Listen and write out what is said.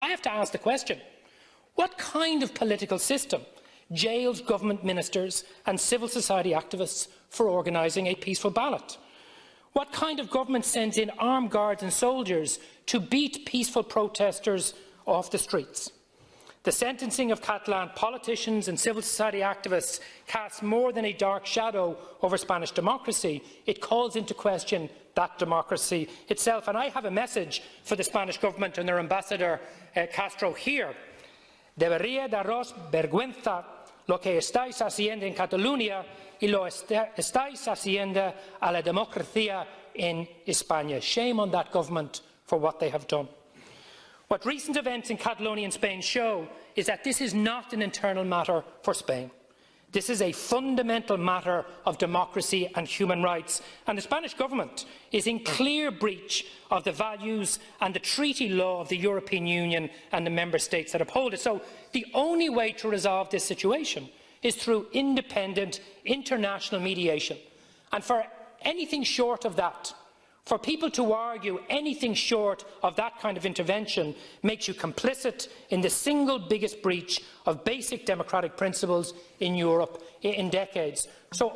I have to ask the question, what kind of political system jails government ministers and civil society activists for organising a peaceful ballot? What kind of government sends in armed guards and soldiers to beat peaceful protesters off the streets? The sentencing of Catalan politicians and civil society activists casts more than a dark shadow over Spanish democracy. It calls into question that democracy itself. And I have a message for the Spanish government and their ambassador Castro here. Debería daros vergüenza lo que estáis haciendo en Catalunya y lo estáis haciendo a la democracia en España. Shame on that government for what they have done. What recent events in Catalonia and Spain show is that this is not an internal matter for Spain. This is a fundamental matter of democracy and human rights, and the Spanish government is in clear breach of the values and the treaty law of the European Union and the member states that uphold it. So the only way to resolve this situation is through independent international mediation. And for anything short of that, for people to argue anything short of that kind of intervention makes you complicit in the single biggest breach of basic democratic principles in Europe in decades. So